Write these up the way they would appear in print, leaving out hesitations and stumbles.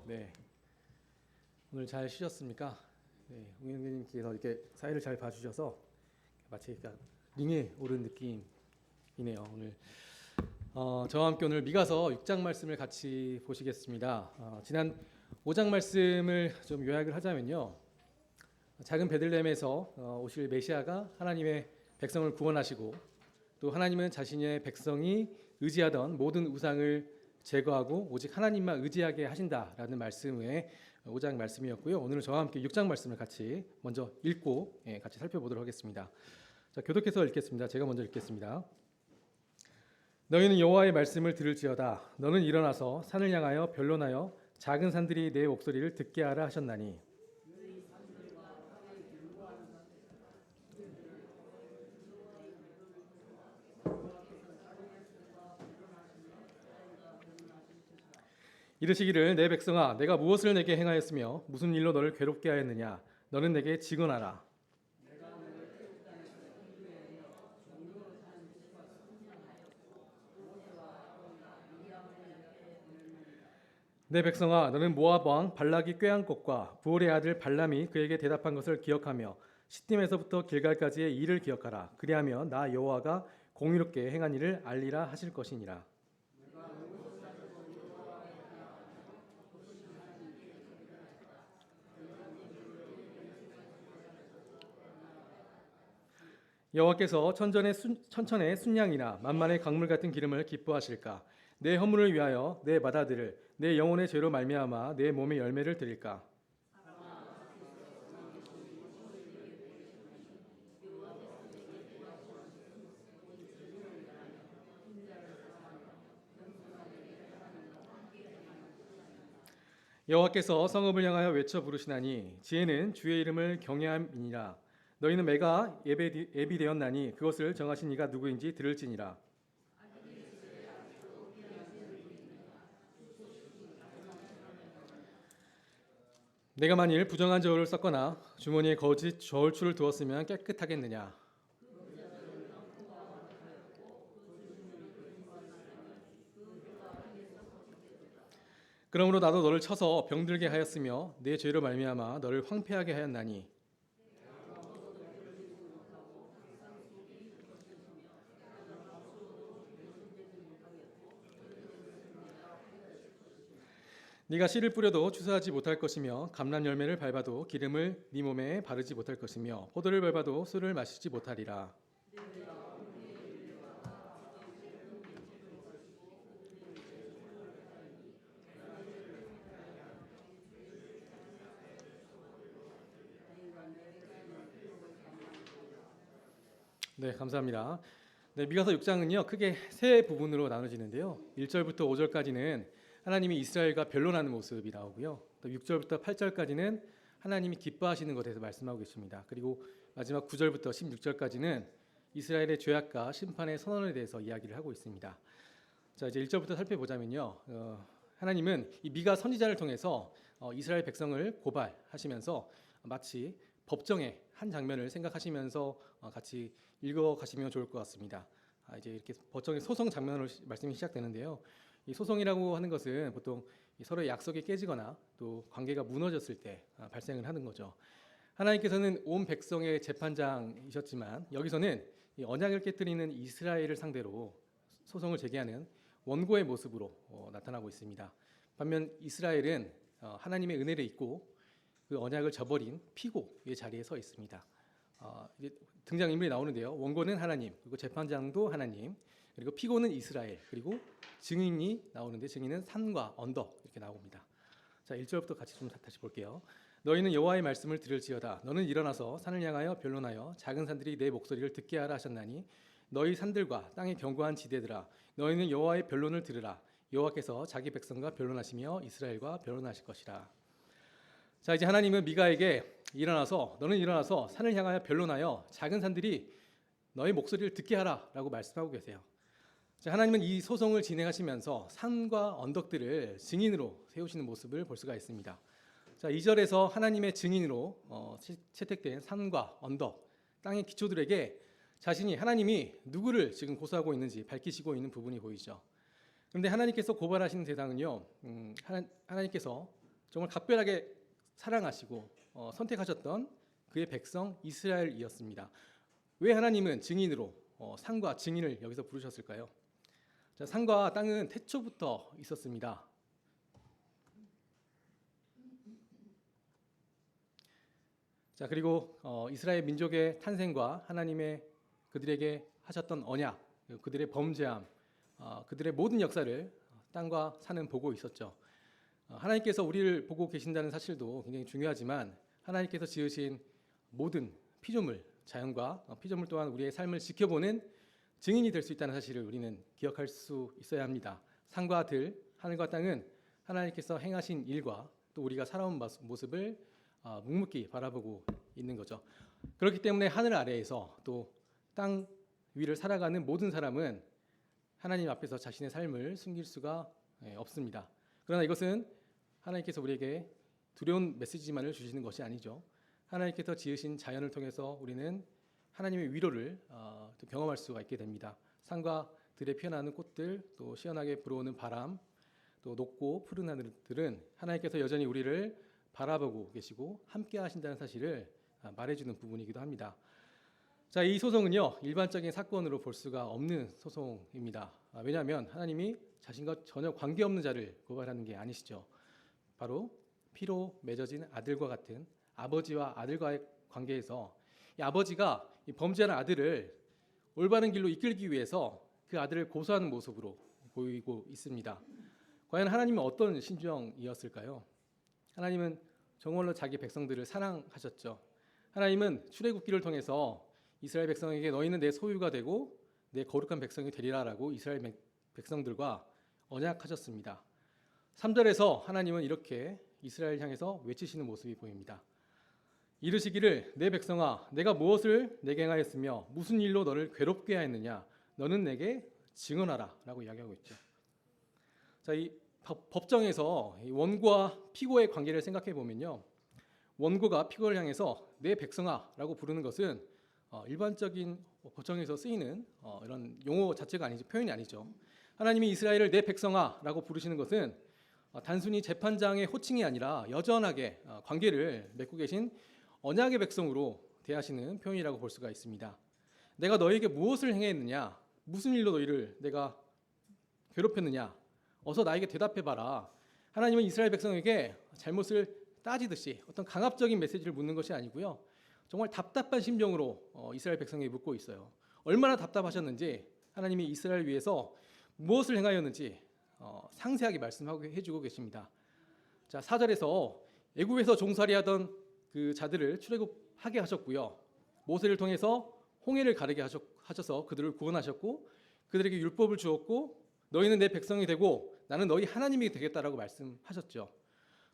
네, 오늘 잘 쉬셨습니까? 네, 홍영님께서 이렇게 사회를 잘 봐주셔서 마치 링에 오른 느낌이네요. 오늘 저와 함께 오늘 미가서 6장 말씀을 같이 보시겠습니다. 지난 5장 말씀을 좀 요약을 하자면요, 작은 베들레헴에서 오실 메시아가 하나님의 백성을 구원하시고 또 하나님은 자신의 백성이 의지하던 모든 우상을 제거하고 오직 하나님만 의지하게 하신다라는 말씀의 5장 말씀이었고요. 오늘은 저와 함께 6장 말씀을 같이 먼저 읽고 같이 살펴보도록 하겠습니다. 자, 교독해서 읽겠습니다. 제가 먼저 읽겠습니다. 너희는 여호와의 말씀을 들을지어다. 너는 일어나서 산을 향하여 변론하여 작은 산들이 내 목소리를 듣게 하라 하셨나니 이르시기를 내 백성아 내가 무엇을 내게 행하였으며 무슨 일로 너를 괴롭게 하였느냐 너는 내게 증언하라. 내 백성아 너는 모압 왕 발락이 꾀한 것과 부올의 아들 발람이 그에게 대답한 것을 기억하며 시딤에서부터 길갈까지의 일을 기억하라. 그리하면 나 여호와가 공의롭게 행한 일을 알리라 하실 것이니라. 여호와께서 천천의 순양이나 만만의 강물 같은 기름을 기뻐하실까? 내 허물을 위하여 내 맏아들을 내 영혼의 죄로 말미암아 내 몸의 열매를 드릴까? 여호와께서 성읍을 향하여 외쳐 부르시나니 지혜는 주의 이름을 경외함이니라. 너희는 매가 예비되었나니 그것을 정하신 이가 누구인지 들을지니라. 내가 만일 부정한 저울을 썼거나 주머니에 거짓 저울추를 두었으면 깨끗하겠느냐? 그러므로 나도 너를 쳐서 병들게 하였으며 내 죄로 말미암아 너를 황폐하게 하였나니 네가 씨를 뿌려도 추수하지 못할 것이며 감람 열매를 밟아도 기름을 네 몸에 바르지 못할 것이며 포도를 밟아도 술을 마시지 못하리라. 네, 감사합니다. 네, 미가서 6장은요 크게 세 부분으로 나눠지는데요. 1절부터 5절까지는 하나님이 이스라엘과 변론하는 모습이 나오고요. 또 6절부터 8절까지는 하나님이 기뻐하시는 것에 대해서 말씀하고 계십니다. 그리고 마지막 9절부터 16절까지는 이스라엘의 죄악과 심판의 선언에 대해서 이야기를 하고 있습니다. 자, 이제 1절부터 살펴보자면요. 하나님은 이 미가 선지자를 통해서 이스라엘 백성을 고발하시면서 마치 법정의 한 장면을 생각하시면서 같이 읽어가시면 좋을 것 같습니다. 이제 이렇게 법정의 소송 장면으로 말씀이 시작되는데요. 이 소송이라고 하는 것은 보통 서로의 약속이 깨지거나 또 관계가 무너졌을 때 발생을 하는 거죠. 하나님께서는 온 백성의 재판장이셨지만 여기서는 이 언약을 깨뜨리는 이스라엘을 상대로 소송을 제기하는 원고의 모습으로 나타나고 있습니다. 반면 이스라엘은 하나님의 은혜를 잊고 그 언약을 저버린 피고의 자리에 서 있습니다. 이제 등장인물이 나오는데요. 원고는 하나님, 그리고 재판장도 하나님, 그리고 피고는 이스라엘, 그리고 증인이 나오는데 증인은 산과 언덕 이렇게 나옵니다. 자, 1절부터 같이 좀 다시 볼게요. 너희는 여호와의 말씀을 들을지어다. 너는 일어나서 산을 향하여 변론하여 작은 산들이 내 목소리를 듣게 하라 하셨나니 너희 산들과 땅의 견고한 지대들아 너희는 여호와의 변론을 들으라. 여호와께서 자기 백성과 변론하시며 이스라엘과 변론하실 것이라. 자, 이제 하나님은 미가에게 너는 일어나서 산을 향하여 변론하여 작은 산들이 너의 목소리를 듣게 하라라고 말씀하고 계세요. 자, 하나님은 이 소송을 진행하시면서 산과 언덕들을 증인으로 세우시는 모습을 볼 수가 있습니다. 자, 2절에서 하나님의 증인으로 채택된 산과 언덕, 땅의 기초들에게 자신이 하나님이 누구를 지금 고소하고 있는지 밝히시고 있는 부분이 보이죠. 그런데 하나님께서 고발하시는 대상은요, 하나님께서 정말 각별하게 사랑하시고 선택하셨던 그의 백성 이스라엘이었습니다. 왜 하나님은 증인으로 산과 증인을 여기서 부르셨을까요? 자, 산과 땅은 태초부터 있었습니다. 자, 그리고 이스라엘 민족의 탄생과 하나님의 그들에게 하셨던 언약, 그들의 범죄함, 그들의 모든 역사를 땅과 산은 보고 있었죠. 하나님께서 우리를 보고 계신다는 사실도 굉장히 중요하지만 하나님께서 지으신 모든 피조물, 자연과 피조물 또한 우리의 삶을 지켜보는 증인이 될 수 있다는 사실을 우리는 기억할 수 있어야 합니다. 산과 들, 하늘과 땅은 하나님께서 행하신 일과 또 우리가 살아온 모습을 묵묵히 바라보고 있는 거죠. 그렇기 때문에 하늘 아래에서 또 땅 위를 살아가는 모든 사람은 하나님 앞에서 자신의 삶을 숨길 수가 없습니다. 그러나 이것은 하나님께서 우리에게 두려운 메시지만을 주시는 것이 아니죠. 하나님께서 지으신 자연을 통해서 우리는 하나님의 위로를 또 경험할 수가 있게 됩니다. 산과 들에 피어나는 꽃들, 또 시원하게 불어오는 바람, 또 높고 푸른 하늘들은 하나님께서 여전히 우리를 바라보고 계시고 함께 하신다는 사실을 말해주는 부분이기도 합니다. 자, 이 소송은요, 일반적인 사건으로 볼 수가 없는 소송입니다. 왜냐하면 하나님이 자신과 전혀 관계없는 자를 고발하는 게 아니시죠. 바로 피로 맺어진 아들과 같은 아버지와 아들과의 관계에서 이 아버지가 이 범죄하는 아들을 올바른 길로 이끌기 위해서 그 아들을 고소하는 모습으로 보이고 있습니다. 과연 하나님은 어떤 심정이었을까요? 하나님은 정말로 자기 백성들을 사랑하셨죠. 하나님은 출애굽기를 통해서 이스라엘 백성에게 너희는 내 소유가 되고 내 거룩한 백성이 되리라라고 이스라엘 백성들과 언약하셨습니다. 3절에서 하나님은 이렇게 이스라엘 향해서 외치시는 모습이 보입니다. 이르시기를 내 백성아 내가 무엇을 내게 행하였으며 무슨 일로 너를 괴롭게 하였느냐 너는 내게 증언하라 라고 이야기하고 있죠. 자, 이 법정에서 원고와 피고의 관계를 생각해 보면요, 원고가 피고를 향해서 내 백성아 라고 부르는 것은 일반적인 법정에서 쓰이는 이런 용어 자체가 아니죠. 표현이 아니죠. 하나님이 이스라엘을 내 백성아 라고 부르시는 것은 단순히 재판장의 호칭이 아니라 여전하게 관계를 맺고 계신 언약의 백성으로 대하시는 표현이라고 볼 수가 있습니다. 내가 너에게 무엇을 행했느냐, 무슨 일로 너희를 내가 괴롭혔느냐, 어서 나에게 대답해봐라. 하나님은 이스라엘 백성에게 잘못을 따지듯이 어떤 강압적인 메시지를 묻는 것이 아니고요, 정말 답답한 심정으로 이스라엘 백성에게 묻고 있어요. 얼마나 답답하셨는지 하나님이 이스라엘 위해서 무엇을 행하였는지 상세하게 말씀하고 해주고 계십니다. 자, 4절에서 애굽에서 종살이하던 그 자들을 출애굽하게 하셨고요, 모세를 통해서 홍해를 가르게 하셔서 그들을 구원하셨고 그들에게 율법을 주었고 너희는 내 백성이 되고 나는 너희 하나님이 되겠다라고 말씀하셨죠.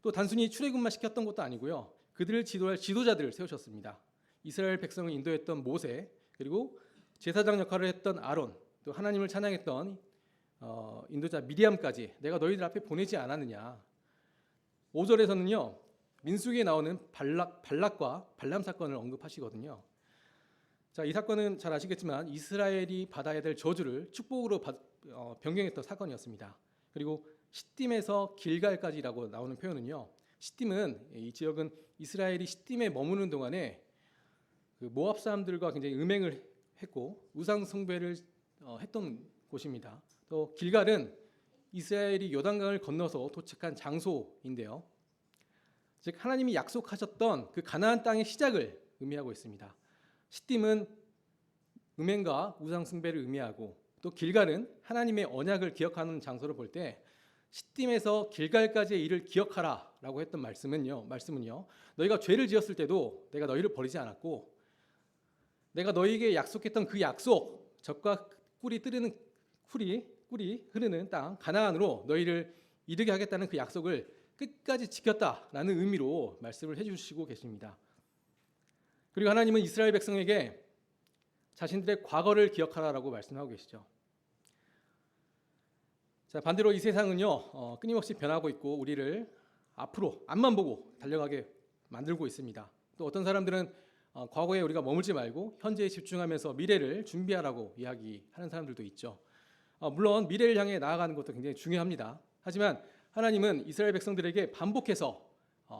또 단순히 출애굽만 시켰던 것도 아니고요, 그들을 지도할 지도자들을 세우셨습니다. 이스라엘 백성을 인도했던 모세, 그리고 제사장 역할을 했던 아론, 또 하나님을 찬양했던 인도자 미리암까지 내가 너희들 앞에 보내지 않았느냐. 5절에서는요 민수기에 나오는 발락과 발람 사건을 언급하시거든요. 자, 이 사건은 잘 아시겠지만 이스라엘이 받아야 될 저주를 축복으로 변경했던 사건이었습니다. 그리고 시딤에서 길갈까지라고 나오는 표현은요, 시딤은 이 지역은 이스라엘이 시딤에 머무는 동안에 그 모압 사람들과 굉장히 음행을 했고 우상 숭배를 했던 곳입니다. 또 길갈은 이스라엘이 요단강을 건너서 도착한 장소인데요, 즉 하나님이 약속하셨던 그 가나안 땅의 시작을 의미하고 있습니다. 시딤은 음행과 우상 숭배를 의미하고 또 길갈은 하나님의 언약을 기억하는 장소로 볼 때 시딤에서 길갈까지의 일을 기억하라라고 했던 말씀은요 너희가 죄를 지었을 때도 내가 너희를 버리지 않았고 내가 너희에게 약속했던 그 약속, 젖과 꿀이 흐르는 땅 가나안으로 너희를 이르게 하겠다는 그 약속을 끝까지 지켰다라는 의미로 말씀을 해주시고 계십니다. 그리고 하나님은 이스라엘 백성에게 자신들의 과거를 기억하라라고 말씀하고 계시죠. 자, 반대로 이 세상은요 끊임없이 변하고 있고 우리를 앞으로 앞만 보고 달려가게 만들고 있습니다. 또 어떤 사람들은 과거에 우리가 머물지 말고 현재에 집중하면서 미래를 준비하라고 이야기하는 사람들도 있죠. 물론 미래를 향해 나아가는 것도 굉장히 중요합니다. 하지만 하나님은 이스라엘 백성들에게 반복해서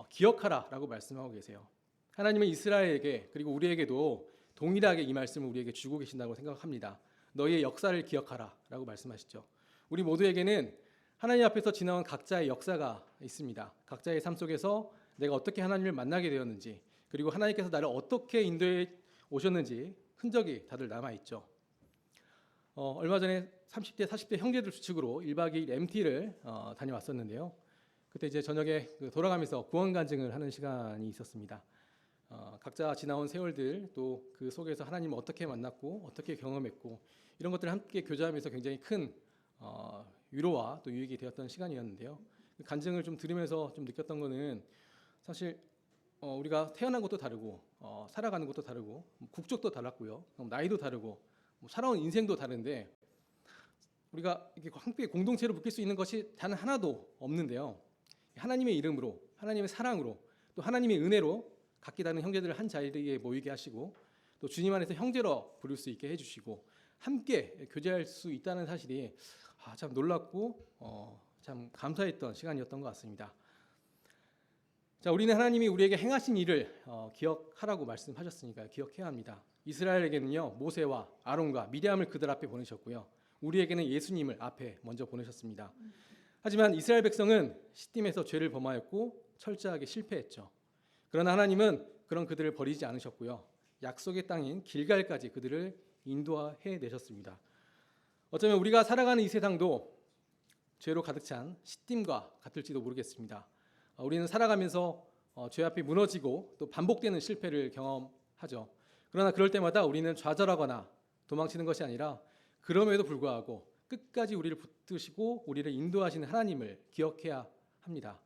기억하라라고 말씀하고 계세요. 하나님은 이스라엘에게 그리고 우리에게도 동일하게 이 말씀을 우리에게 주고 계신다고 생각합니다. 너희의 역사를 기억하라라고 말씀하시죠. 우리 모두에게는 하나님 앞에서 지나온 각자의 역사가 있습니다. 각자의 삶 속에서 내가 어떻게 하나님을 만나게 되었는지, 그리고 하나님께서 나를 어떻게 인도해 오셨는지 흔적이 다들 남아 있죠. 얼마 전에 30대, 40대 형제들 수칙으로 1박 2일 MT를 다녀왔었는데요. 그때 이제 저녁에 돌아가면서 구원 간증을 하는 시간이 있었습니다. 각자 지나온 세월들, 또 그 속에서 하나님을 어떻게 만났고 어떻게 경험했고 이런 것들을 함께 교제하면서 굉장히 큰 위로와 또 유익이 되었던 시간이었는데요. 그 간증을 좀 들으면서 좀 느꼈던 거는 사실 우리가 태어난 것도 다르고 살아가는 것도 다르고 국적도 달랐고요, 나이도 다르고 살아온 인생도 다른데 우리가 이렇게 함께 공동체로 묶일 수 있는 것이 단 하나도 없는데요. 하나님의 이름으로, 하나님의 사랑으로, 또 하나님의 은혜로 각기 다른 형제들을 한 자리에 모이게 하시고 또 주님 안에서 형제로 부를 수 있게 해주시고 함께 교제할 수 있다는 사실이 참 놀랍고 참 감사했던 시간이었던 것 같습니다. 자, 우리는 하나님이 우리에게 행하신 일을 기억하라고 말씀하셨으니까 기억해야 합니다. 이스라엘에게는요, 모세와 아론과 미리암을 그들 앞에 보내셨고요, 우리에게는 예수님을 앞에 먼저 보내셨습니다. 하지만 이스라엘 백성은 시딤에서 죄를 범하였고 철저하게 실패했죠. 그러나 하나님은 그런 그들을 버리지 않으셨고요, 약속의 땅인 길갈까지 그들을 인도해 내셨습니다. 어쩌면 우리가 살아가는 이 세상도 죄로 가득 찬 시딤과 같을지도 모르겠습니다. 우리는 살아가면서 죄 앞에 무너지고 또 반복되는 실패를 경험하죠. 그러나 그럴 때마다 우리는 좌절하거나 도망치는 것이 아니라 그럼에도 불구하고 끝까지 우리를 붙드시고 우리를 인도하시는 하나님을 기억해야 합니다.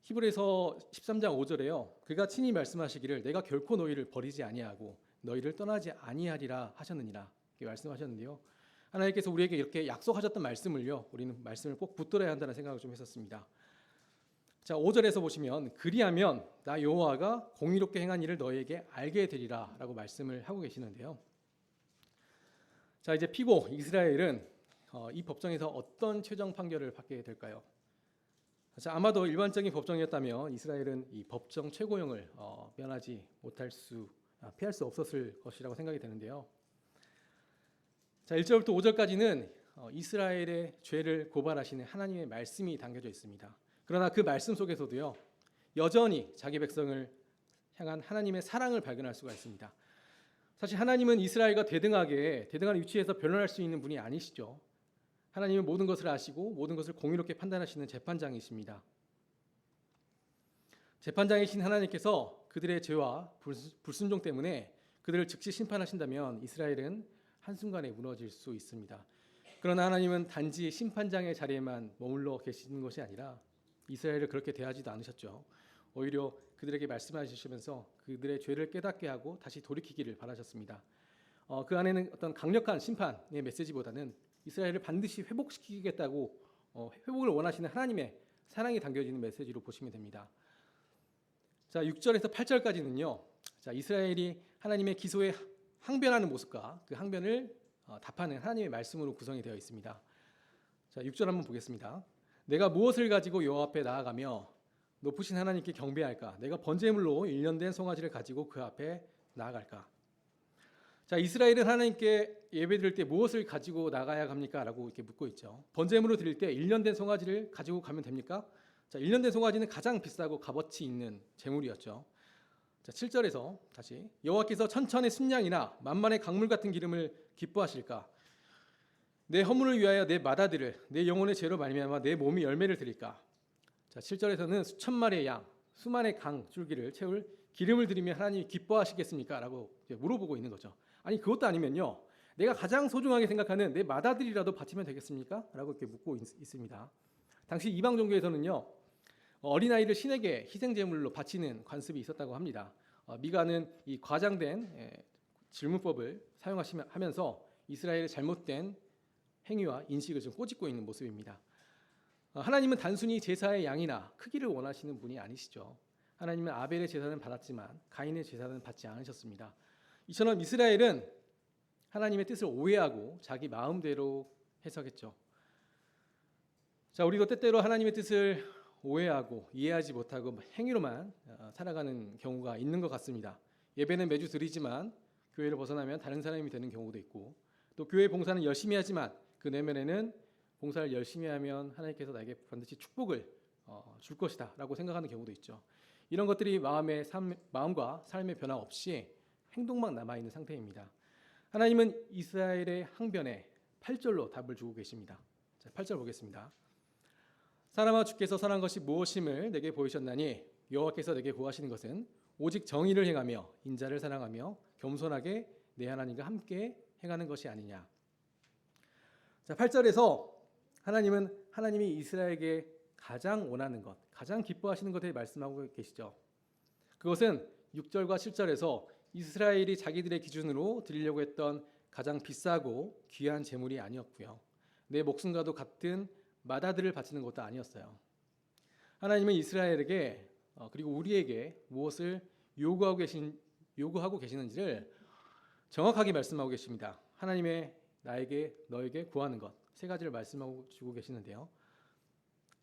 히브리서 13장 5절에요. 그가 친히 말씀하시기를 내가 결코 너희를 버리지 아니하고 너희를 떠나지 아니하리라 하셨느니라 이렇게 말씀하셨는데요. 하나님께서 우리에게 이렇게 약속하셨던 말씀을요, 우리는 말씀을 꼭 붙들어야 한다는 생각을 좀 했었습니다. 자, 5절에서 보시면 그리하면 나 여호와가 공의롭게 행한 일을 너희에게 알게 되리라 라고 말씀을 하고 계시는데요. 자, 이제 피고 이스라엘은 이 법정에서 어떤 최종 판결을 받게 될까요? 자, 아마도 일반적인 법정이었다면 이스라엘은 이 법정 최고형을 피할 수 없었을 것이라고 생각이 되는데요. 자, 1절부터 5절까지는 이스라엘의 죄를 고발하시는 하나님의 말씀이 담겨져 있습니다. 그러나 그 말씀 속에서도요, 여전히 자기 백성을 향한 하나님의 사랑을 발견할 수가 있습니다. 사실 하나님은 이스라엘과 대등한 위치에서 변론할 수 있는 분이 아니시죠. 하나님은 모든 것을 아시고 모든 것을 공의롭게 판단하시는 재판장이십니다. 재판장이신 하나님께서 그들의 죄와 불순종 때문에 그들을 즉시 심판하신다면 이스라엘은 한순간에 무너질 수 있습니다. 그러나 하나님은 단지 심판장의 자리에만 머물러 계시는 것이 아니라 이스라엘을 그렇게 대하지도 않으셨죠. 오히려 그들에게 말씀하시면서 그들의 죄를 깨닫게 하고 다시 돌이키기를 바라셨습니다. 그 안에는 어떤 강력한 심판의 메시지보다는 이스라엘을 반드시 회복시키겠다고 회복을 원하시는 하나님의 사랑이 담겨지는 메시지로 보시면 됩니다. 자, 6절에서 8절까지는요. 자, 이스라엘이 하나님의 기소에 항변하는 모습과 그 항변을 답하는 하나님의 말씀으로 구성이 되어 있습니다. 자, 6절 한번 보겠습니다. 내가 무엇을 가지고 여호와 앞에 나아가며 높으신 하나님께 경배할까? 내가 번제물로 1년 된 송아지를 가지고 그 앞에 나아갈까? 자, 이스라엘은 하나님께 예배드릴 때 무엇을 가지고 나가야 합니까? 라고 이렇게 묻고 있죠. 번제물로 드릴 때 1년 된 송아지를 가지고 가면 됩니까? 자, 1년 된 송아지는 가장 비싸고 값어치 있는 제물이었죠. 자, 7절에서 다시 여호와께서 천천의 순양이나 만만의 강물 같은 기름을 기뻐하실까? 내 허물을 위하여 내 마다들을 내 영혼의 죄로 말미암아 내 몸이 열매를 드릴까? 자, 7절에서는 수천 마리의 양, 수만의 강 줄기를 채울 기름을 드리며 하나님이 기뻐하시겠습니까? 라고 물어보고 있는 거죠. 아니, 그것도 아니면요, 내가 가장 소중하게 생각하는 내 마다들이라도 바치면 되겠습니까? 라고 이렇게 묻고 있습니다. 당시 이방 종교에서는요, 어린아이를 신에게 희생제물로 바치는 관습이 있었다고 합니다. 미가는 이 과장된 질문법을 사용하면서 이스라엘의 잘못된 행위와 인식을 좀 꼬집고 있는 모습입니다. 하나님은 단순히 제사의 양이나 크기를 원하시는 분이 아니시죠. 하나님은 아벨의 제사는 받았지만 가인의 제사는 받지 않으셨습니다. 이처럼 이스라엘은 하나님의 뜻을 오해하고 자기 마음대로 해석했죠. 자, 우리도 때때로 하나님의 뜻을 오해하고 이해하지 못하고 행위로만 살아가는 경우가 있는 것 같습니다. 예배는 매주 드리지만 교회를 벗어나면 다른 사람이 되는 경우도 있고, 또 교회 봉사는 열심히 하지만 그 내면에는 봉사를 열심히 하면 하나님께서 나에게 반드시 축복을 줄 것이다 라고 생각하는 경우도 있죠. 이런 것들이 마음과 삶의 변화 없이 행동만 남아있는 상태입니다. 하나님은 이스라엘의 항변에 8절로 답을 주고 계십니다. 자, 8절 보겠습니다. 사람아, 주께서 선한 것이 무엇임을 내게 보이셨나니 여호와께서 내게 구하시는 것은 오직 정의를 행하며 인자를 사랑하며 겸손하게 내 하나님과 함께 행하는 것이 아니냐. 자, 8절에서 하나님이 이스라엘에게 가장 원하는 것, 가장 기뻐하시는 것에 말씀하고 계시죠. 그것은 6절과 7절에서 이스라엘이 자기들의 기준으로 드리려고 했던 가장 비싸고 귀한 제물이 아니었고요. 내 목숨과도 같은 맏아들을 바치는 것도 아니었어요. 하나님은 이스라엘에게 그리고 우리에게 무엇을 요구하고 계시는지를 정확하게 말씀하고 계십니다. 하나님의 너에게 구하는 것, 세 가지를 말씀하고 주고 계시는데요.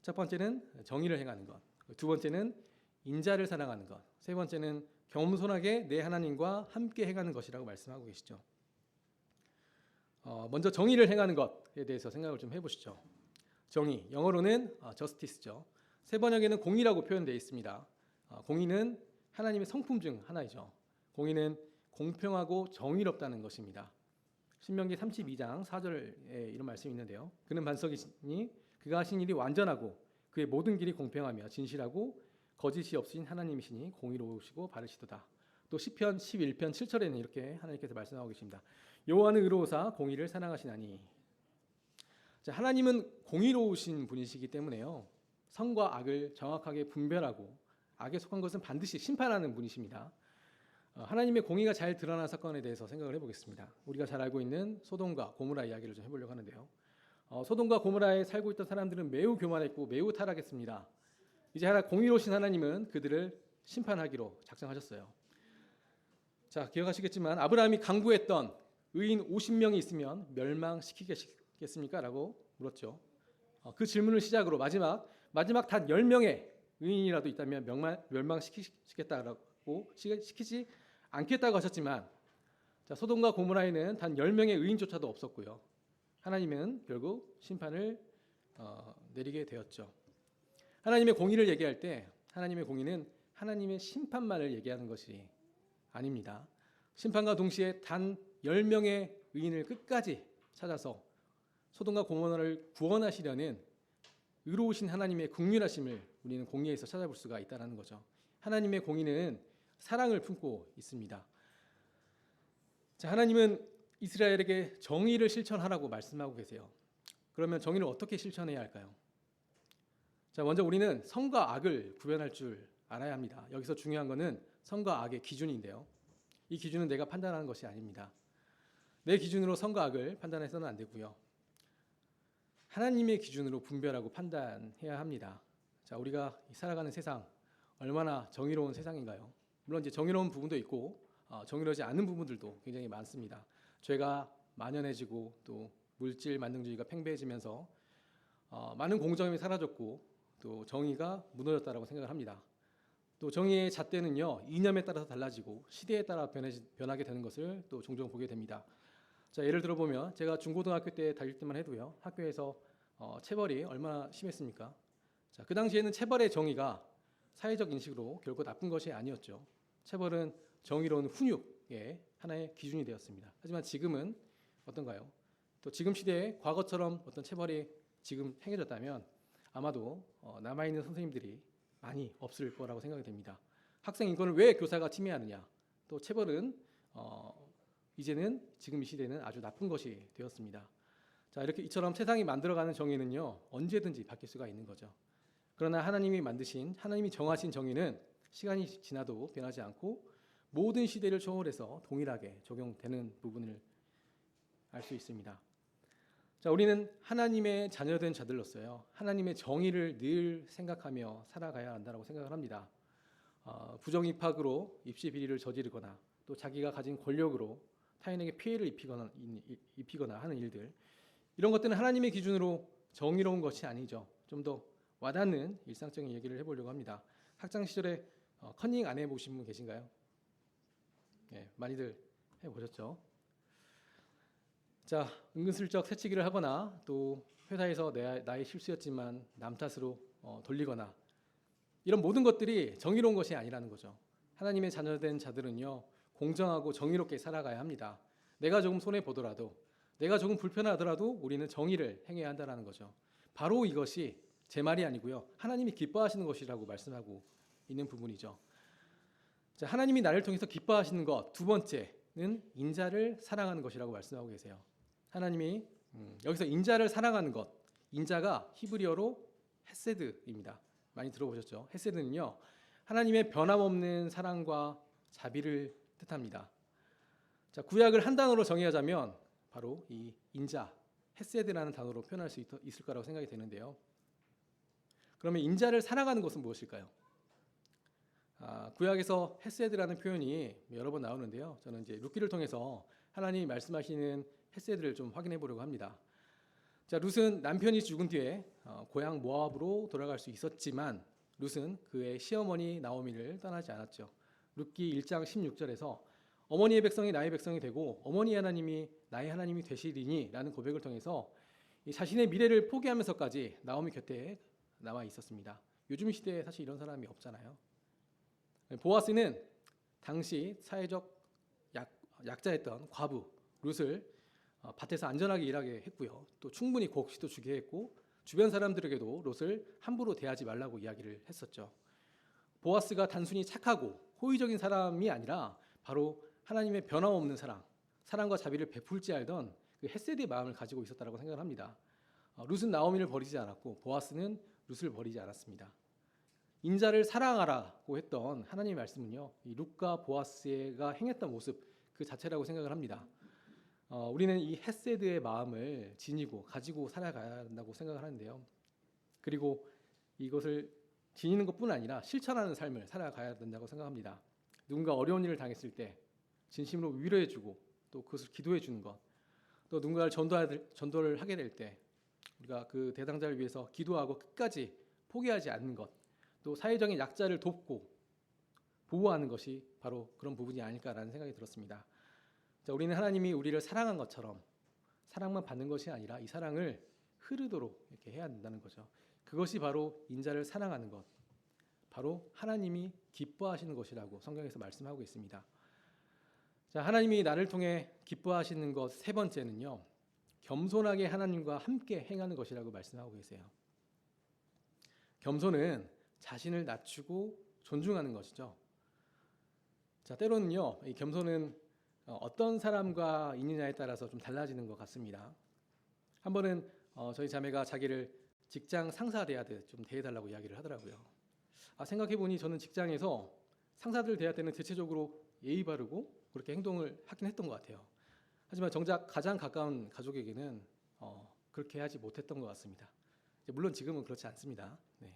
첫 번째는 정의를 행하는 것, 두 번째는 인자를 사랑하는 것, 세 번째는 겸손하게 내 하나님과 함께 행하는 것이라고 말씀하고 계시죠. 먼저 정의를 행하는 것에 대해서 생각을 좀 해보시죠. 정의, 영어로는 justice죠. 세 번역에는 공의라고 표현되어 있습니다. 공의는 하나님의 성품 중 하나이죠. 공의는 공평하고 정의롭다는 것입니다. 신명기 32장 4절에 이런 말씀이 있는데요. 그는 반석이시니 그가 하신 일이 완전하고 그의 모든 길이 공평하며 진실하고 거짓이 없으신 하나님이시니 공의로우시고 바르시도다. 또 시편 11편 7절에는 이렇게 하나님께서 말씀하고 계십니다. 여호와는 의로우사 공의를 사랑하시나니. 자, 하나님은 공의로우신 분이시기 때문에요. 선과 악을 정확하게 분별하고 악에 속한 것은 반드시 심판하는 분이십니다. 하나님의 공의가 잘 드러난 사건에 대해서 생각을 해보겠습니다. 우리가 잘 알고 있는 소돔과 고모라 이야기를 좀 해보려고 하는데요. 소돔과 고모라에 살고 있던 사람들은 매우 교만했고 매우 타락했습니다. 이제 공의로우신 하나님은 그들을 심판하기로 작정하셨어요. 자, 기억하시겠지만 아브라함이 간구했던 의인 50명이 있으면 멸망시키겠습니까? 라고 물었죠. 그 질문을 시작으로 마지막 단 10명의 의인이라도 있다면 멸망시키겠다라고 시키지 않겠다고 하셨지만, 자, 소돔과 고모라에는 단 10명의 의인조차도 없었고요. 하나님은 결국 심판을 내리게 되었죠. 하나님의 공의를 얘기할 때 하나님의 공의는 하나님의 심판만을 얘기하는 것이 아닙니다. 심판과 동시에 단 10명의 의인을 끝까지 찾아서 소돔과 고모라를 구원하시려는 의로우신 하나님의 긍휼하심을 우리는 공의에서 찾아볼 수가 있다는 거죠. 하나님의 공의는 사랑을 품고 있습니다. 자, 하나님은 이스라엘에게 정의를 실천하라고 말씀하고 계세요. 그러면 정의를 어떻게 실천해야 할까요? 자, 먼저 우리는 선과 악을 구별할 줄 알아야 합니다. 여기서 중요한 것은 선과 악의 기준인데요. 이 기준은 내가 판단하는 것이 아닙니다. 내 기준으로 선과 악을 판단해서는 안 되고요. 하나님의 기준으로 분별하고 판단해야 합니다. 자, 우리가 살아가는 세상 얼마나 정의로운 세상인가요? 물론 이제 정의로운 부분도 있고 정의로우지 않은 부분들도 굉장히 많습니다. 죄가 만연해지고 또 물질 만능주의가 팽배해지면서 많은 공정함이 사라졌고 또 정의가 무너졌다라고 생각을 합니다. 또 정의의 잣대는요, 이념에 따라서 달라지고 시대에 따라 변하게 되는 것을 또 종종 보게 됩니다. 자, 예를 들어 보면 제가 중고등학교 때 다닐 때만 해도요, 학교에서 체벌이 얼마나 심했습니까? 자, 그 당시에는 체벌의 정의가 사회적 인식으로 결코 나쁜 것이 아니었죠. 체벌은 정의로운 훈육의 하나의 기준이 되었습니다. 하지만 지금은 어떤가요? 또 지금 시대에 과거처럼 어떤 체벌이 지금 행해졌다면 아마도 남아있는 선생님들이 많이 없을 거라고 생각이 됩니다. 학생 인권을 왜 교사가 침해하느냐? 또 체벌은 이제는 지금 이 시대는 아주 나쁜 것이 되었습니다. 자, 이렇게 이처럼 세상이 만들어가는 정의는요, 언제든지 바뀔 수가 있는 거죠. 그러나 하나님이 정하신 정의는 시간이 지나도 변하지 않고 모든 시대를 초월해서 동일하게 적용되는 부분을 알 수 있습니다. 자, 우리는 하나님의 자녀된 자들로서요, 하나님의 정의를 늘 생각하며 살아가야 한다고 생각을 합니다. 부정 입학으로 입시 비리를 저지르거나 또 자기가 가진 권력으로 타인에게 피해를 입히거나 하는 일들, 이런 것들은 하나님의 기준으로 정의로운 것이 아니죠. 좀 더 와닿는 일상적인 얘기를 해보려고 합니다. 학창 시절에 커닝 안 해보신 분 계신가요? 네, 많이들 해보셨죠? 자, 은근슬쩍 새치기를 하거나 또 회사에서 나의 실수였지만 남 탓으로 돌리거나 이런 모든 것들이 정의로운 것이 아니라는 거죠. 하나님의 자녀된 자들은요, 공정하고 정의롭게 살아가야 합니다. 내가 조금 손해 보더라도, 내가 조금 불편하더라도 우리는 정의를 행해야 한다는 거죠. 바로 이것이 제 말이 아니고요, 하나님이 기뻐하시는 것이라고 말씀하고 있는 부분이죠. 자, 하나님이 나를 통해서 기뻐하시는 것 두 번째는 인자를 사랑하는 것이라고 말씀하고 계세요. 하나님이 여기서 인자를 사랑하는 것, 인자가 히브리어로 헤세드입니다. 많이 들어보셨죠? 헤세드는요, 하나님의 변함없는 사랑과 자비를 뜻합니다. 자, 구약을 한 단어로 정의하자면 바로 이 인자, 헤세드라는 단어로 표현할 수 있을 거라고 생각이 되는데요. 그러면 인자를 사랑하는 것은 무엇일까요? 구약에서 헤세드라는 표현이 여러 번 나오는데요. 저는 이제 룻기를 통해서 하나님이 말씀하시는 헤세드를 좀 확인해 보려고 합니다. 자, 룻은 남편이 죽은 뒤에 고향 모압으로 돌아갈 수 있었지만 룻은 그의 시어머니 나오미를 떠나지 않았죠. 룻기 1장 16절에서 어머니의 백성이 나의 백성이 되고 어머니 하나님이 나의 하나님이 되시리니 라는 고백을 통해서 자신의 미래를 포기하면서까지 나오미 곁에 남아 있었습니다. 요즘 시대에 사실 이런 사람이 없잖아요. 보아스는 당시 사회적 약자였던 과부 룻을 밭에서 안전하게 일하게 했고요. 또 충분히 곡식도 주게 했고 주변 사람들에게도 롯을 함부로 대하지 말라고 이야기를 했었죠. 보아스가 단순히 착하고 호의적인 사람이 아니라 바로 하나님의 변함없는 사랑과 자비를 베풀지 알던 그 헤세드의 마음을 가지고 있었다고 생각을 합니다. 룻은 나오미를 버리지 않았고 보아스는 룻을 버리지 않았습니다. 인자를 사랑하라고 했던 하나님의 말씀은요, 이 룻과 보아스가 행했던 모습 그 자체라고 생각을 합니다. 우리는 이 헤세드의 마음을 지니고 가지고 살아가야 한다고 생각을 하는데요. 그리고 이것을 지니는 것뿐 아니라 실천하는 삶을 살아가야 된다고 생각합니다. 누군가 어려운 일을 당했을 때 진심으로 위로해주고 또 그것을 기도해주는 것, 또 누군가를 전도를 하게 될 때 우리가 그 대상자를 위해서 기도하고 끝까지 포기하지 않는 것, 또 사회적인 약자를 돕고 보호하는 것이 바로 그런 부분이 아닐까라는 생각이 들었습니다. 자, 우리는 하나님이 우리를 사랑한 것처럼 사랑만 받는 것이 아니라 이 사랑을 흐르도록 이렇게 해야 된다는 거죠. 그것이 바로 인자를 사랑하는 것, 바로 하나님이 기뻐하시는 것이라고 성경에서 말씀하고 있습니다. 자, 하나님이 나를 통해 기뻐하시는 것 세 번째는요, 겸손하게 하나님과 함께 행하는 것이라고 말씀하고 계세요. 겸손은 자신을 낮추고 존중하는 것이죠. 자, 때로는요, 이 겸손은 어떤 사람과 있느냐에 따라서 좀 달라지는 것 같습니다. 한 번은 저희 자매가 자기를 직장 상사 대하듯 좀 대해달라고 이야기를 하더라고요. 생각해보니 저는 직장에서 상사들 대할 때는 대체적으로 예의 바르고 그렇게 행동을 하긴 했던 것 같아요. 하지만 정작 가장 가까운 가족에게는 그렇게 하지 못했던 것 같습니다. 물론 지금은 그렇지 않습니다. 네.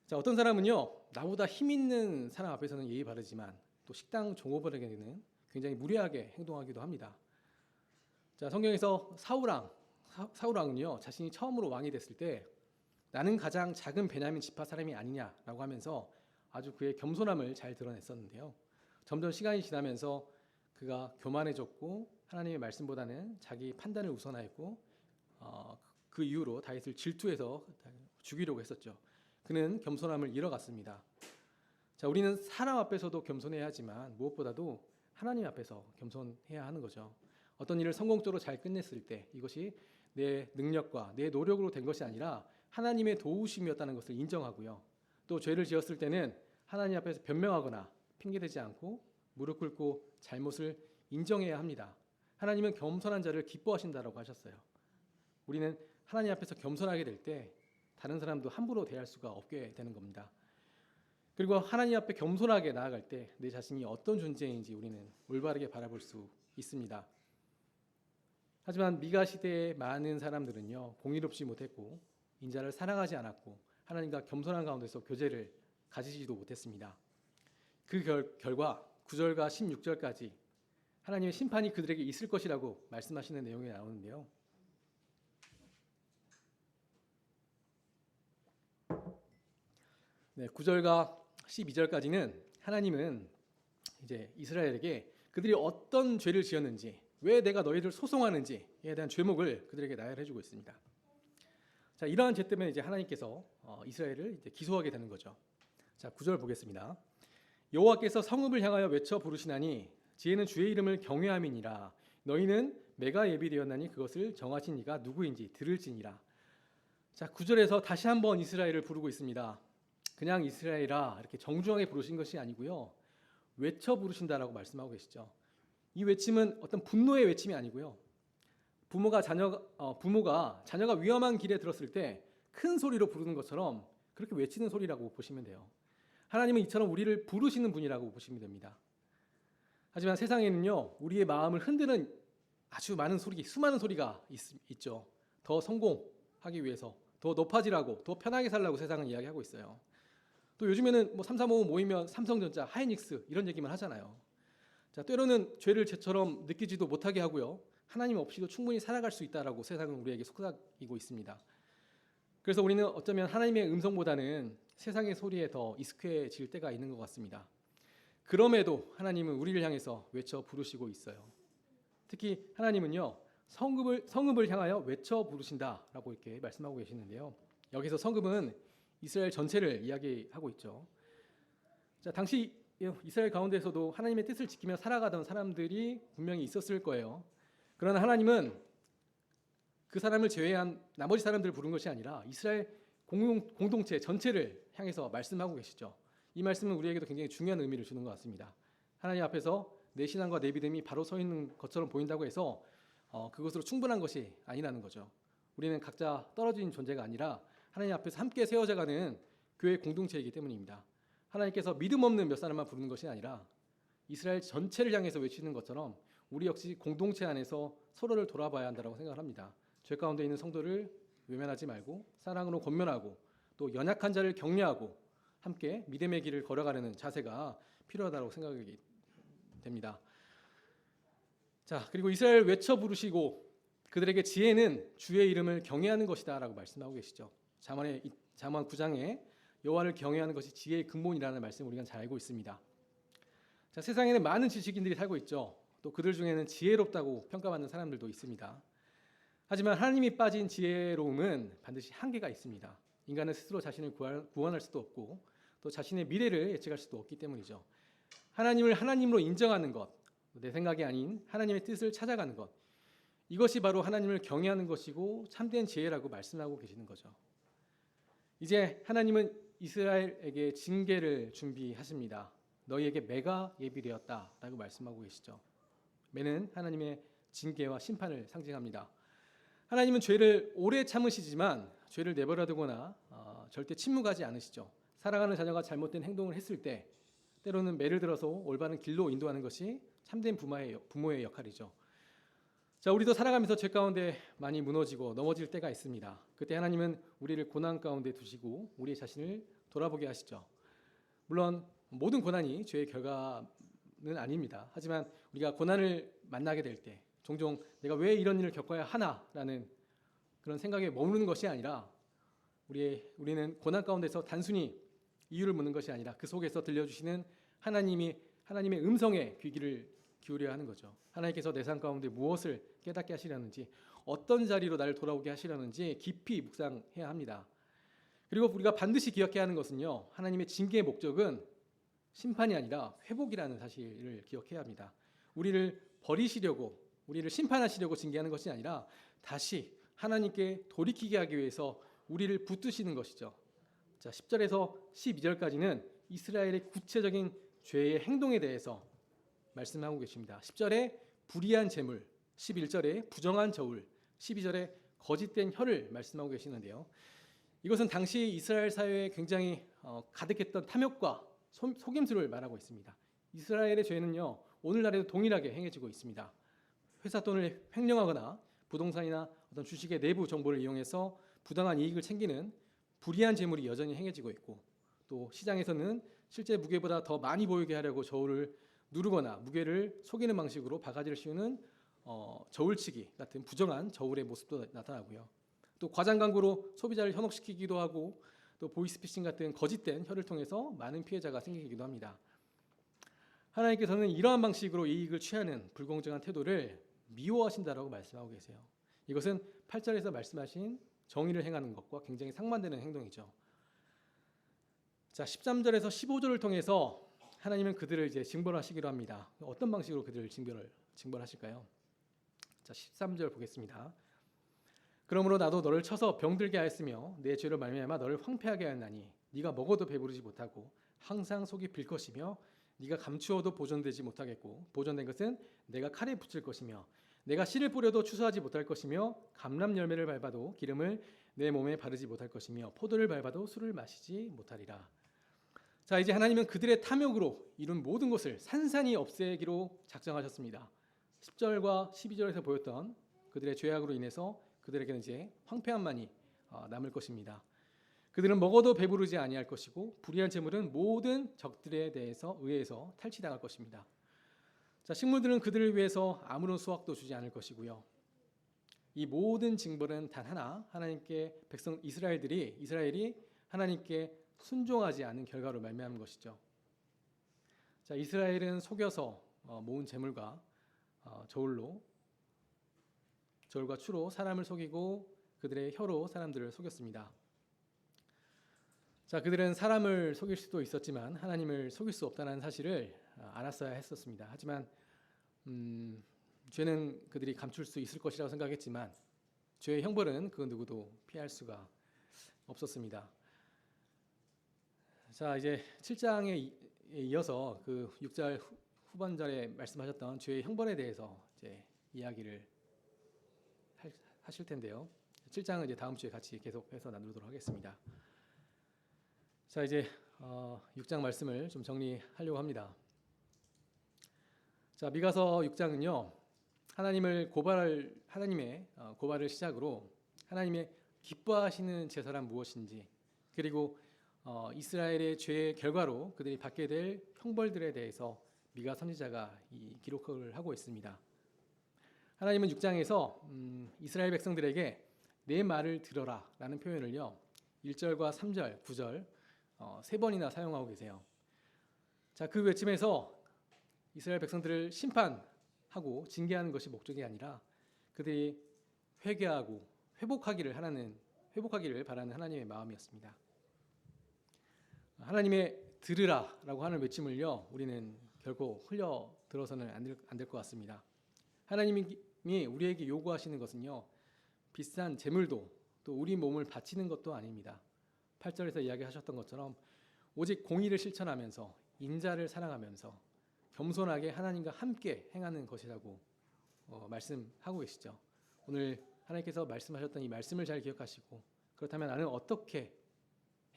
자, 어떤 사람은요, 나보다 힘 있는 사람 앞에서는 예의 바르지만 또 식당 종업원에게는 굉장히 무례하게 행동하기도 합니다. 자, 성경에서 사울왕은요, 자신이 처음으로 왕이 됐을 때 나는 가장 작은 베냐민 지파 사람이 아니냐라고 하면서 아주 그의 겸손함을 잘 드러냈었는데요. 점점 시간이 지나면서 그가 교만해졌고 하나님의 말씀보다는 자기 판단을 우선하였고 그 이후로 다윗을 질투해서 죽이려고 했었죠. 그는 겸손함을 잃어갔습니다. 자, 우리는 사람 앞에서도 겸손해야 하지만 무엇보다도 하나님 앞에서 겸손해야 하는 거죠. 어떤 일을 성공적으로 잘 끝냈을 때 이것이 내 능력과 내 노력으로 된 것이 아니라 하나님의 도우심이었다는 것을 인정하고요. 또 죄를 지었을 때는 하나님 앞에서 변명하거나 핑계대지 않고 무릎 꿇고 잘못을 인정해야 합니다. 하나님은 겸손한 자를 기뻐하신다라고 하셨어요. 우리는 하나님 앞에서 겸손하게 될 때 다른 사람도 함부로 대할 수가 없게 되는 겁니다. 그리고 하나님 앞에 겸손하게 나아갈 때 내 자신이 어떤 존재인지 우리는 올바르게 바라볼 수 있습니다. 하지만 미가 시대의 많은 사람들은요, 공의롭지 못했고 인자를 사랑하지 않았고 하나님과 겸손한 가운데서 교제를 가지지도 못했습니다. 그 결과 9절과 16절까지 하나님의 심판이 그들에게 있을 것이라고 말씀하시는 내용이 나오는데요. 네, 9절과 12절까지는 하나님은 이제 이스라엘에게 그들이 어떤 죄를 지었는지, 왜 내가 너희를 소송하는지에 대한 죄목을 그들에게 나열해주고 있습니다. 자, 이러한 죄 때문에 이제 하나님께서 이스라엘을 이제 기소하게 되는 거죠. 자, 9절 보겠습니다. 여호와께서 성읍을 향하여 외쳐 부르시나니 지혜는 주의 이름을 경외함이니라. 너희는 매가 예비되었나니 그것을 정하신 이가 누구인지 들을지니라. 자, 9절에서 다시 한번 이스라엘을 부르고 있습니다. 그냥 이스라엘아 이렇게 정중하게 부르신 것이 아니고요, 외쳐 부르신다라고 말씀하고 계시죠. 이 외침은 어떤 분노의 외침이 아니고요, 부모가 자녀가 위험한 길에 들었을 때 큰 소리로 부르는 것처럼 그렇게 외치는 소리라고 보시면 돼요. 하나님은 이처럼 우리를 부르시는 분이라고 보시면 됩니다. 하지만 세상에는요, 우리의 마음을 흔드는 아주 많은 소리, 수많은 소리가 있죠. 더 성공하기 위해서, 더 높아지라고, 더 편하게 살라고 세상은 이야기하고 있어요. 또 요즘에는 뭐 335 모이면 삼성전자, 하이닉스 이런 얘기만 하잖아요. 자, 때로는 죄를 죄처럼 느끼지도 못하게 하고요, 하나님 없이도 충분히 살아갈 수 있다라고 세상은 우리에게 속삭이고 있습니다. 그래서 우리는 어쩌면 하나님의 음성보다는 세상의 소리에 더 익숙해질 때가 있는 것 같습니다. 그럼에도 하나님은 우리를 향해서 외쳐 부르시고 있어요. 특히 하나님은요, 성읍을 향하여 외쳐 부르신다라고 이렇게 말씀하고 계시는데요. 여기서 성읍은 이스라엘 전체를 이야기하고 있죠. 자, 당시 이스라엘 가운데서도 하나님의 뜻을 지키며 살아가던 사람들이 분명히 있었을 거예요. 그러나 하나님은 그 사람을 제외한 나머지 사람들을 부른 것이 아니라 이스라엘 공동체 전체를 향해서 말씀하고 계시죠. 이 말씀은 우리에게도 굉장히 중요한 의미를 주는 것 같습니다. 하나님 앞에서 내 신앙과 내 믿음이 바로 서 있는 것처럼 보인다고 해서 그것으로 충분한 것이 아니라는 거죠. 우리는 각자 떨어진 존재가 아니라 하나님 앞에서 함께 세워져가는 교회 공동체이기 때문입니다. 하나님께서 믿음 없는 몇 사람만 부르는 것이 아니라 이스라엘 전체를 향해서 외치는 것처럼 우리 역시 공동체 안에서 서로를 돌아봐야 한다고 생각을 합니다. 죄 가운데 있는 성도를 외면하지 말고 사랑으로 권면하고 또 연약한 자를 격려하고 함께 믿음의 길을 걸어가려는 자세가 필요하다고 생각이 됩니다. 자, 그리고 이스라엘 외쳐 부르시고 그들에게 지혜는 주의 이름을 경외하는 것이다라고 말씀하고 계시죠. 잠언 9장에 여호와를 경외하는 것이 지혜의 근본이라는 말씀을 우리가 잘 알고 있습니다. 자, 세상에는 많은 지식인들이 살고 있죠. 또 그들 중에는 지혜롭다고 평가받는 사람들도 있습니다. 하지만 하나님이 빠진 지혜로움은 반드시 한계가 있습니다. 인간은 스스로 자신을 구원할 수도 없고 또 자신의 미래를 예측할 수도 없기 때문이죠. 하나님을 하나님으로 인정하는 것, 내 생각이 아닌 하나님의 뜻을 찾아가는 것, 이것이 바로 하나님을 경외하는 것이고 참된 지혜라고 말씀하고 계시는 거죠. 이제 하나님은 이스라엘에게 징계를 준비하십니다. 너희에게 매가 예비되었다라고 말씀하고 계시죠. 매는 하나님의 징계와 심판을 상징합니다. 하나님은 죄를 오래 참으시지만 죄를 내버려두거나 절대 침묵하지 않으시죠. 사랑하는 자녀가 잘못된 행동을 했을 때 때로는 매를 들어서 올바른 길로 인도하는 것이 참된 부모의 역할이죠. 자, 우리도 살아가면서 죄 가운데 많이 무너지고 넘어질 때가 있습니다. 그때 하나님은 우리를 고난 가운데 두시고 우리 자신을 돌아보게 하시죠. 물론 모든 고난이 죄의 결과는 아닙니다. 하지만 우리가 고난을 만나게 될 때 종종 내가 왜 이런 일을 겪어야 하나라는 그런 생각에 머무르는 것이 아니라 우리는 고난 가운데서 단순히 이유를 묻는 것이 아니라 그 속에서 들려주시는 하나님의 음성에 귀를 기울여야 하는 거죠. 하나님께서 내 삶 가운데 무엇을 깨닫게 하시려는지, 어떤 자리로 나를 돌아오게 하시려는지 깊이 묵상해야 합니다. 그리고 우리가 반드시 기억해야 하는 것은요, 하나님의 징계의 목적은 심판이 아니라 회복이라는 사실을 기억해야 합니다. 우리를 버리시려고, 우리를 심판하시려고 징계하는 것이 아니라 다시 하나님께 돌이키게 하기 위해서 우리를 붙드시는 것이죠. 자, 10절에서 12절까지는 이스라엘의 구체적인 죄의 행동에 대해서 말씀하고 계십니다. 10절에 불의한 재물, 11절에 부정한 저울, 12절에 거짓된 혀를 말씀하고 계시는데요. 이것은 당시 이스라엘 사회에 굉장히 가득했던 탐욕과 속임수를 말하고 있습니다. 이스라엘의 죄는요, 오늘날에도 동일하게 행해지고 있습니다. 회사 돈을 횡령하거나 부동산이나 어떤 주식의 내부 정보를 이용해서 부당한 이익을 챙기는 불의한 재물이 여전히 행해지고 있고, 또 시장에서는 실제 무게보다 더 많이 보이게 하려고 저울을 누르거나 무게를 속이는 방식으로 바가지를 씌우는 저울치기 같은 부정한 저울의 모습도 나타나고요. 또 과장 광고로 소비자를 현혹시키기도 하고, 또 보이스피싱 같은 거짓된 혀를 통해서 많은 피해자가 생기기도 합니다. 하나님께서는 이러한 방식으로 이익을 취하는 불공정한 태도를 미워하신다라고 말씀하고 계세요. 이것은 8절에서 말씀하신 정의를 행하는 것과 굉장히 상반되는 행동이죠. 자, 13절에서 15절을 통해서 하나님은 그들을 이제 징벌하시기로 합니다. 어떤 방식으로 그들을 징벌하실까요? 자, 13절 보겠습니다. 그러므로 나도 너를 쳐서 병들게 하였으며 내 죄로 말미암아 너를 황폐하게 하였나니 네가 먹어도 배부르지 못하고 항상 속이 빌 것이며 네가 감추어도 보존되지 못하겠고 보존된 것은 내가 칼에 붙일 것이며 내가 씨를 뿌려도 추수하지 못할 것이며 감람 열매를 밟아도 기름을 내 몸에 바르지 못할 것이며 포도를 밟아도 술을 마시지 못하리라. 자, 이제 하나님은 그들의 탐욕으로 이룬 모든 것을 산산이 없애기로 작정하셨습니다. 10절과 12절에서 보였던 그들의 죄악으로 인해서 그들에게는 이제 황폐함만이 남을 것입니다. 그들은 먹어도 배부르지 아니할 것이고 불의한 재물은 모든 적들에 의해서 탈취당할 것입니다. 자, 식물들은 그들을 위해서 아무런 수확도 주지 않을 것이고요. 이 모든 징벌은 단 하나, 하나님께 백성 이스라엘이 하나님께 순종하지 않은 결과로 말미암은 것이죠. 자, 이스라엘은 속여서 모은 재물과 저울과 추로 사람을 속이고 그들의 혀로 사람들을 속였습니다. 자, 그들은 사람을 속일 수도 있었지만 하나님을 속일 수 없다는 사실을 알았어야 했었습니다. 하지만 죄는 그들이 감출 수 있을 것이라고 생각했지만 죄의 형벌은 그 누구도 피할 수가 없었습니다. 자, 이제 7장에 이어서 그 6절 후반절에 말씀하셨던 죄의 형벌에 대해서 이제 이야기를 하실 텐데요. 7장은 이제 다음 주에 같이 계속해서 나누도록 하겠습니다. 자, 이제 6장 말씀을 좀 정리하려고 합니다. 자, 미가서 6장은요. 하나님의 고발을 시작으로 하나님의 기뻐하시는 제사란 무엇인지, 그리고 이스라엘의 죄의 결과로 그들이 받게 될 형벌들에 대해서 미가 선지자가 이 기록을 하고 있습니다. 하나님은 6장에서 이스라엘 백성들에게 내 말을 들어라 라는 표현을요 1절과 3절, 9절 세 번이나 사용하고 계세요. 자, 그 외침에서 이스라엘 백성들을 심판하고 징계하는 것이 목적이 아니라 그들이 회개하고 회복하기를 바라는 하나님의 마음이었습니다. 하나님의 들으라라고 하는 외침을요 우리는 결코 흘려 들어서는 안 될 것 같습니다. 하나님이 우리에게 요구하시는 것은요 비싼 재물도 또 우리 몸을 바치는 것도 아닙니다. 8절에서 이야기하셨던 것처럼 오직 공의를 실천하면서 인자를 사랑하면서 겸손하게 하나님과 함께 행하는 것이라고 말씀하고 계시죠. 오늘 하나님께서 말씀하셨던 이 말씀을 잘 기억하시고 그렇다면 나는 어떻게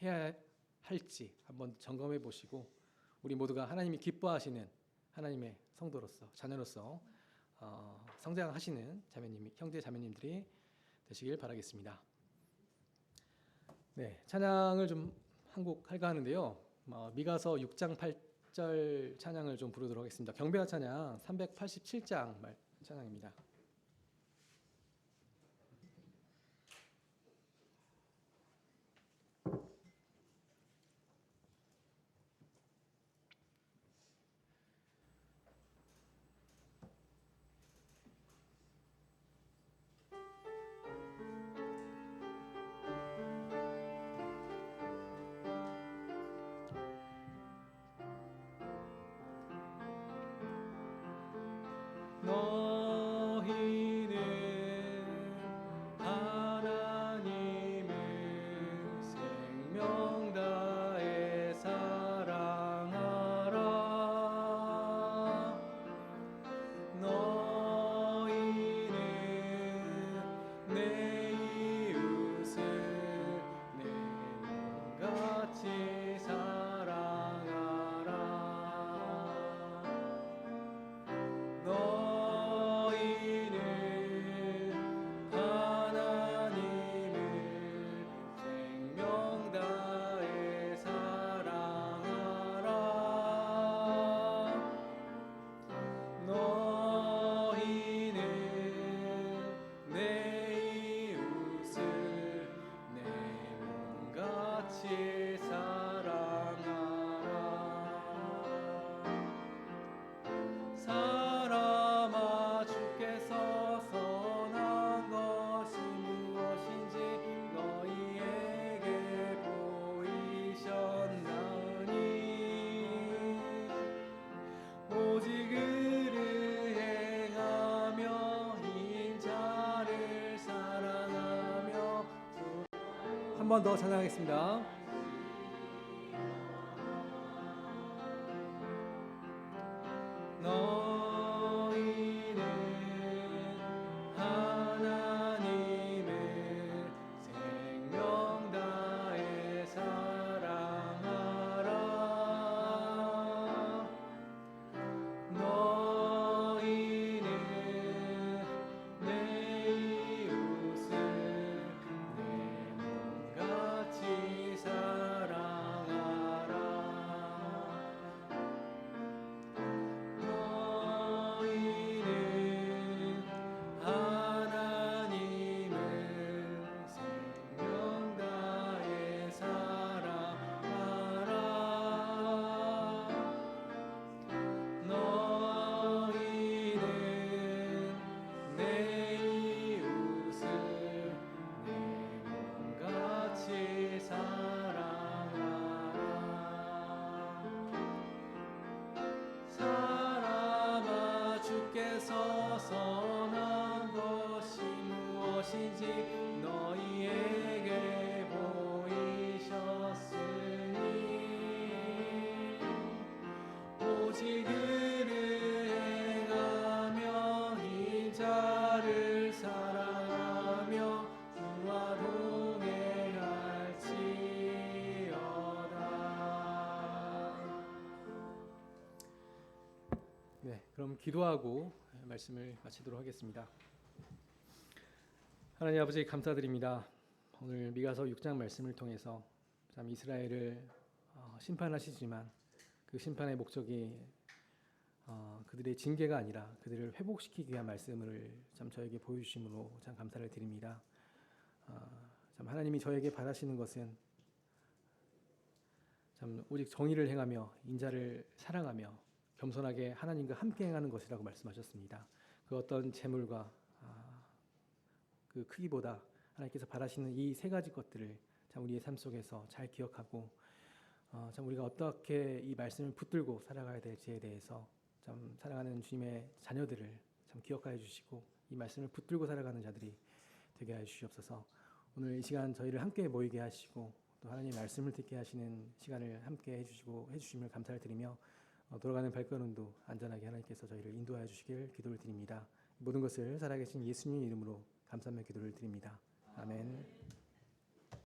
해야 할지 한번 점검해 보시고 우리 모두가 하나님이 기뻐하시는 하나님의 성도로서 자녀로서 성장하시는 형제 자매님들이 되시길 바라겠습니다. 네, 찬양을 좀 한 곡 할까 하는데요. 미가서 6장 8절 찬양을 좀 부르도록 하겠습니다. 경배와 찬양 387장 찬양입니다. 너희 한 번 더 찬양하겠습니다. 너희는 하나님을 생명 다해 사랑하라. 너희는 내 이웃을 내 몸같이 사랑하라. 너희는 하나님을 생명 다해 사랑하라. 너희는 내 이웃을 내 몸같이 사랑하라. 사람아, 주께서 선한 것이 무엇인지 너희에게 보이셨으니 오직 그를 행하며 인자를 사랑하며 그와 동행할지어다. 네, 그럼 기도하고 말씀을 마치도록 하겠습니다. 하나님 아버지, 감사드립니다. 오늘 미가서 6장 말씀을 통해서 참 이스라엘을 심판하시지만 그 심판의 목적이 그들의 징계가 아니라 그들을 회복시키기 위한 말씀을 참 저에게 보여주심으로 참 감사를 드립니다. 참 하나님이 저에게 바라시는 것은 참 오직 정의를 행하며 인자를 사랑하며 겸손하게 하나님과 함께 행하는 것이라고 말씀하셨습니다. 그 어떤 재물과 그 크기보다 하나님께서 바라시는 이 세 가지 것들을 참 우리의 삶 속에서 잘 기억하고 참 우리가 어떻게 이 말씀을 붙들고 살아가야 될지에 대해서 참 사랑하는 주님의 자녀들을 참 기억하여 주시고 이 말씀을 붙들고 살아가는 자들이 되게 하여 주시옵소서. 오늘 이 시간 저희를 함께 모이게 하시고 또 하나님의 말씀을 듣게 하시는 시간을 함께 해주심을 감사를 드리며 돌아가는 발걸음도 안전하게 하나님께서 저희를 인도하여 주시길 기도를 드립니다. 모든 것을 살아계신 예수님 이름으로 감사하며 기도를 드립니다. 아멘.